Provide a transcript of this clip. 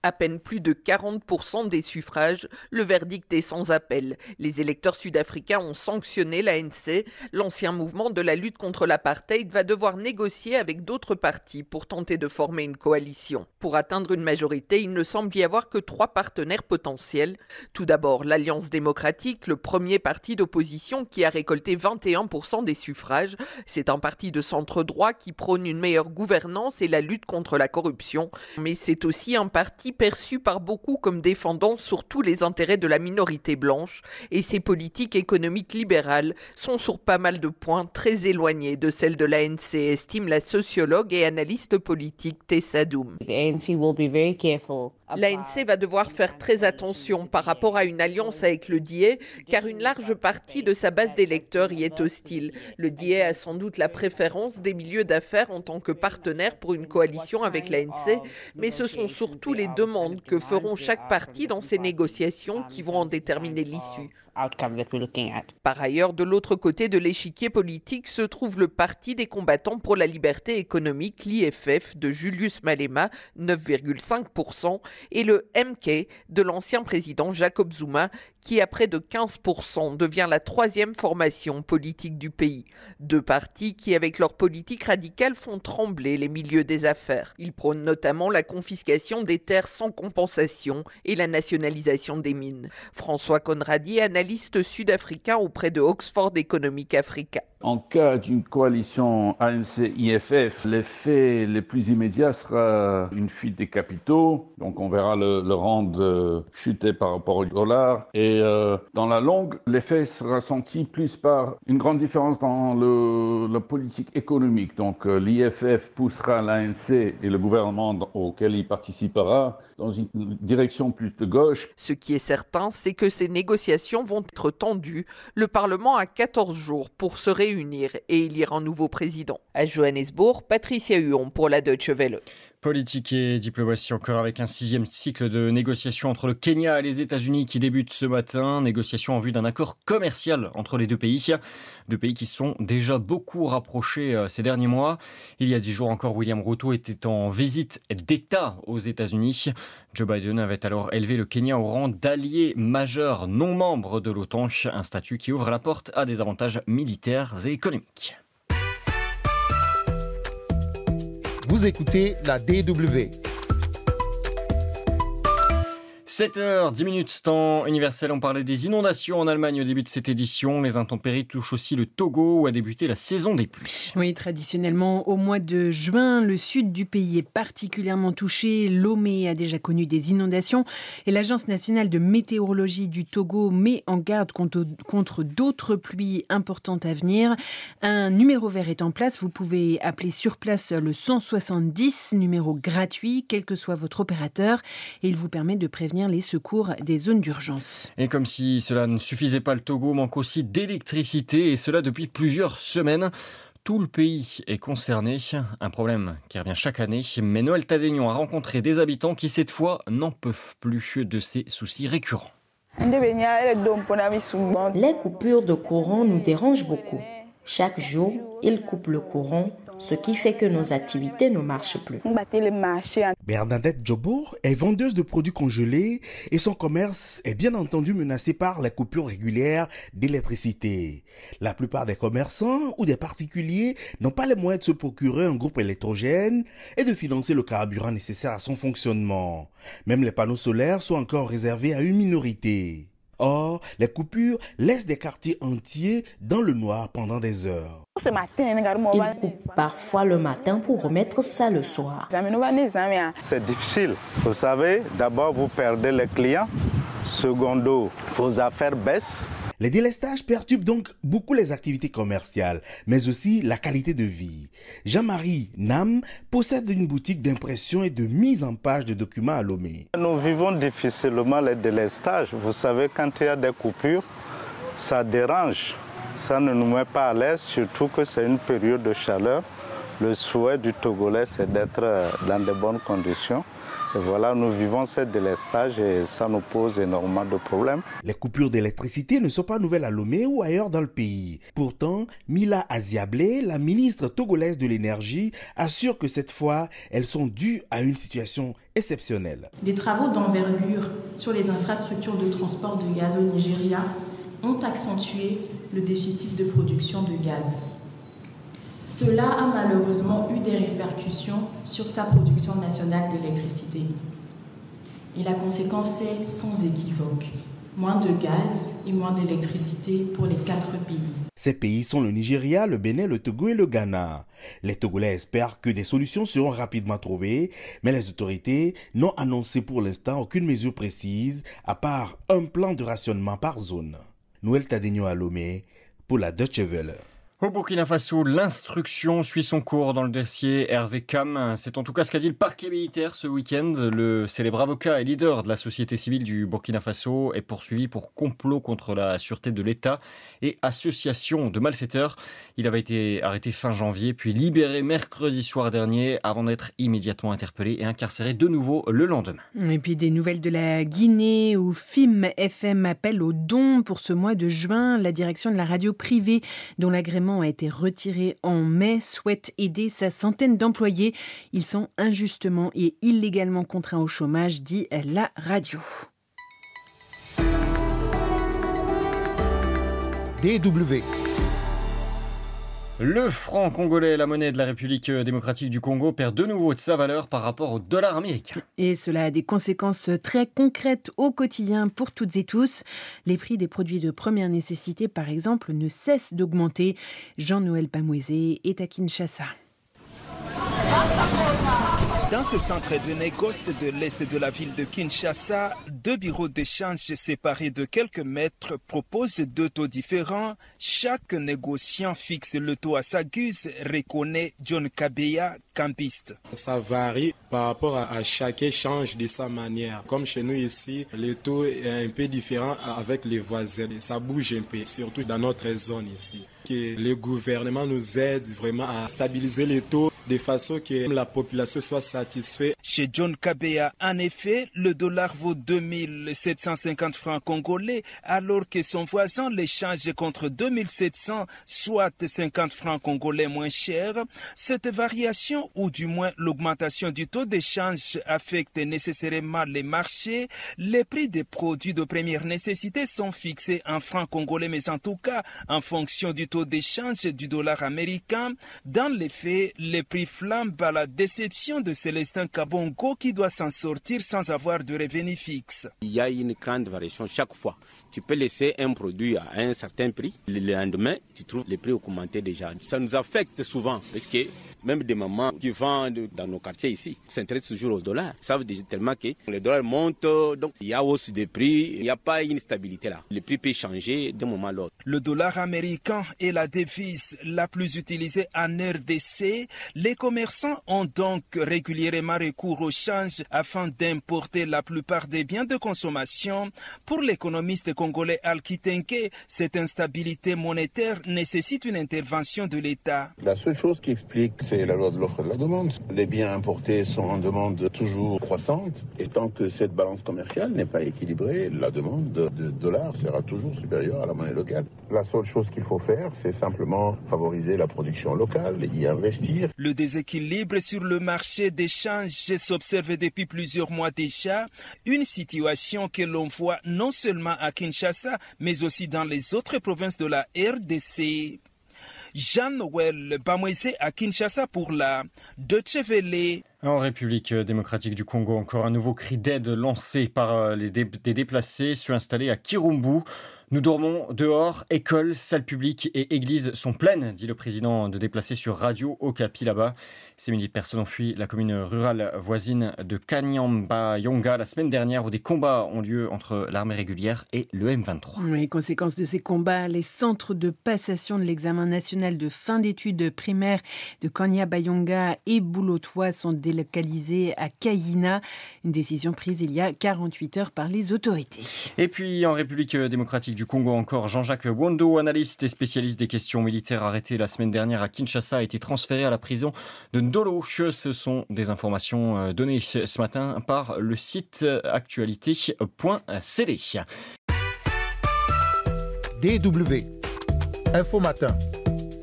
À peine plus de 40% des suffrages, le verdict est sans appel. Les électeurs sud-africains ont sanctionné l'ANC. L'ancien mouvement de la lutte contre l'apartheid va devoir négocier avec d'autres partis pour tenter de former une coalition. Pour atteindre une majorité, il ne semble y avoir que 3 partenaires potentiels. Tout d'abord, l'Alliance démocratique, le premier parti d'opposition qui a récolté 21% des suffrages. C'est un parti de centre-droit qui prône une meilleure gouvernance et la lutte contre la corruption. Mais c'est aussi un parti perçu par beaucoup comme défendant surtout les intérêts de la minorité blanche, et ses politiques économiques libérales sont sur pas mal de points très éloignées de celles de l'ANC, estime la sociologue et analyste politique Tessa Doom. L'ANC va devoir faire très attention par rapport à une alliance avec le DIE, car une large partie de sa base d'électeurs y est hostile. Le DIE a sans doute la préférence des milieux d'affaires en tant que partenaire pour une coalition avec l'ANC, mais ce sont surtout les demandes que feront chaque parti dans ces négociations qui vont en déterminer l'issue. Par ailleurs, de l'autre côté de l'échiquier politique se trouve le Parti des combattants pour la liberté économique, l'IFF, de Julius Malema, 9,5%, et le MK de l'ancien président Jacob Zuma, qui à près de 15% devient la 3e formation politique du pays. 2 partis qui, avec leur politique radicale, font trembler les milieux des affaires. Ils prônent notamment la confiscation des terres sans compensation et la nationalisation des mines. François Conradi, analyste sud-africain auprès de Oxford Economic Africa. En cas d'une coalition ANC-IFF, l'effet le plus immédiat sera une fuite des capitaux. Donc on verra le rand chuter par rapport au dollar. Et dans la longue, l'effet sera senti plus par une grande différence dans la politique économique. Donc l'IFF poussera l'ANC et le gouvernement auquel il participera dans une direction plus de gauche. Ce qui est certain, c'est que ces négociations vont être tendues. Le Parlement a 14 jours pour se réunir et élire un nouveau président. À Johannesburg, Patricia Huon pour la Deutsche Welle. Politique et diplomatie encore avec un 6e cycle de négociations entre le Kenya et les États-Unis qui débute ce matin. Négociations en vue d'un accord commercial entre les deux pays. 2 pays qui sont déjà beaucoup rapprochés ces derniers mois. Il y a 10 jours encore, William Ruto était en visite d'État aux États-Unis. Joe Biden avait alors élevé le Kenya au rang d'allié majeur non membre de l'OTAN. Un statut qui ouvre la porte à des avantages militaires et économiques. Vous écoutez la DW. 7h10, temps universel. On parlait des inondations en Allemagne au début de cette édition. Les intempéries touchent aussi le Togo où a débuté la saison des pluies. Oui, traditionnellement, au mois de juin, le sud du pays est particulièrement touché. Lomé a déjà connu des inondations et l'Agence nationale de météorologie du Togo met en garde contre d'autres pluies importantes à venir. Un numéro vert est en place. Vous pouvez appeler sur place le 170, numéro gratuit, quel que soit votre opérateur. Et il vous permet de prévenir les secours des zones d'urgence. Et comme si cela ne suffisait pas, le Togo manque aussi d'électricité et cela depuis plusieurs semaines. Tout le pays est concerné, un problème qui revient chaque année. Mais Noël Tadénion a rencontré des habitants qui cette fois n'en peuvent plus de ces soucis récurrents. Les coupures de courant nous dérangent beaucoup. Chaque jour, ils coupent le courant, ce qui fait que nos activités ne marchent plus. Bernadette Djobour est vendeuse de produits congelés et son commerce est bien entendu menacé par les coupures régulières d'électricité. La plupart des commerçants ou des particuliers n'ont pas les moyens de se procurer un groupe électrogène et de financer le carburant nécessaire à son fonctionnement. Même les panneaux solaires sont encore réservés à une minorité. Or, les coupures laissent des quartiers entiers dans le noir pendant des heures. Ils coupent parfois le matin pour remettre ça le soir. C'est difficile. Vous savez, d'abord vous perdez les clients. Secondo, vos affaires baissent. Les délestages perturbent donc beaucoup les activités commerciales, mais aussi la qualité de vie. Jean-Marie Nam possède une boutique d'impression et de mise en page de documents à Lomé. Nous vivons difficilement les délestages. Vous savez, quand il y a des coupures, ça dérange. Ça ne nous met pas à l'aise, surtout que c'est une période de chaleur. Le souhait du Togolais, c'est d'être dans de bonnes conditions. Et voilà, nous vivons ce délestage et ça nous pose énormément de problèmes. Les coupures d'électricité ne sont pas nouvelles à Lomé ou ailleurs dans le pays. Pourtant, Mila Aziablé, la ministre togolaise de l'énergie, assure que cette fois, elles sont dues à une situation exceptionnelle. Des travaux d'envergure sur les infrastructures de transport de gaz au Nigeria ont accentué le déficit de production de gaz. Cela a malheureusement eu des répercussions sur sa production nationale d'électricité. Et la conséquence est sans équivoque. Moins de gaz et moins d'électricité pour les 4 pays. Ces pays sont le Nigeria, le Bénin, le Togo et le Ghana. Les Togolais espèrent que des solutions seront rapidement trouvées, mais les autorités n'ont annoncé pour l'instant aucune mesure précise, à part un plan de rationnement par zone. Noël Tadegno à Lomé, pour la Deutsche Welle. Au Burkina Faso, l'instruction suit son cours dans le dossier Hervé Cam. C'est en tout cas ce qu'a dit le parquet militaire ce week-end. Le célèbre avocat et leader de la société civile du Burkina Faso est poursuivi pour complot contre la sûreté de l'État et association de malfaiteurs. Il avait été arrêté fin janvier, puis libéré mercredi soir dernier avant d'être immédiatement interpellé et incarcéré de nouveau le lendemain. Et puis des nouvelles de la Guinée où FIM FM appelle aux dons pour ce mois de juin. La direction de la radio privée dont l'agrément a été retiré en mai souhaite aider sa centaine d'employés. Ils sont injustement et illégalement contraints au chômage, dit la radio. DW. Le franc congolais, la monnaie de la République démocratique du Congo, perd de nouveau de sa valeur par rapport au dollar américain. Et cela a des conséquences très concrètes au quotidien pour toutes et tous. Les prix des produits de première nécessité, par exemple, ne cessent d'augmenter. Jean-Noël Pamouezé est à Kinshasa. Dans ce centre de négoce de l'est de la ville de Kinshasa, 2 bureaux d'échange séparés de quelques mètres proposent 2 taux différents. Chaque négociant fixe le taux à sa guise, reconnaît John Kabeya, campiste. Ça varie par rapport à chaque échange de sa manière. Comme chez nous ici, le taux est un peu différent avec les voisins. Ça bouge un peu, surtout dans notre zone ici. Que le gouvernement nous aide vraiment à stabiliser les taux de façon que la population soit satisfaite. Chez John Kabeya, en effet, le dollar vaut 2750 francs congolais, alors que son voisin l'échange contre 2700, soit 50 francs congolais moins cher. Cette variation, ou du moins l'augmentation du taux d'échange, affecte nécessairement les marchés. Les prix des produits de première nécessité sont fixés en francs congolais, mais en tout cas en fonction du taux d'échange du dollar américain. Dans les faits, les prix flambent à la déception de Célestin Kabongo qui doit s'en sortir sans avoir de revenus fixes. Il y a une grande variation chaque fois. Tu peux laisser un produit à un certain prix, le lendemain, tu trouves les prix augmentés déjà. Ça nous affecte souvent parce que même des mamans qui vendent dans nos quartiers ici s'intéressent toujours au dollar. Ils savent tellement que les dollars montent, donc il y a hausse des prix, il n'y a pas une stabilité là. Les prix peuvent changer d'un moment à l'autre. Le dollar américain est la devise la plus utilisée en RDC. Les commerçants ont donc régulièrement recours au change afin d'importer la plupart des biens de consommation. Pour l'économiste congolais Al-Kitenke, cette instabilité monétaire nécessite une intervention de l'État. La seule chose qui explique, c'est la loi de l'offre et de la demande. Les biens importés sont en demande toujours croissante et tant que cette balance commerciale n'est pas équilibrée, la demande de dollars sera toujours supérieure à la monnaie locale. La seule chose qu'il faut faire, c'est simplement favoriser la production locale, y investir. Le déséquilibre sur le marché d'échange s'observe depuis plusieurs mois déjà, une situation que l'on voit non seulement à Kinshasa, mais aussi dans les autres provinces de la RDC. Jean-Noël Bamouezé à Kinshasa pour la Deutsche Welle. En République démocratique du Congo, encore un nouveau cri d'aide lancé par des déplacés ceux installés à Kirumbu. Nous dormons dehors, écoles, salles publiques et églises sont pleines, dit le président de déplacés sur Radio Okapi là-bas. Ces milliers de personnes ont fui la commune rurale voisine de Kanyamba-Yonga la semaine dernière où des combats ont lieu entre l'armée régulière et le M23. Oui, conséquence de ces combats, les centres de passation de l'examen national de fin d'études primaires de Kanyamba-Yonga et Boulotois sont délocalisés délocalisé à Kayina. Une décision prise il y a 48 heures par les autorités. Et puis en République démocratique du Congo encore, Jean-Jacques Wondo, analyste et spécialiste des questions militaires arrêté la semaine dernière à Kinshasa, a été transféré à la prison de Ndolo. Ce sont des informations données ce matin par le site actualité.cd. DW Info Matin.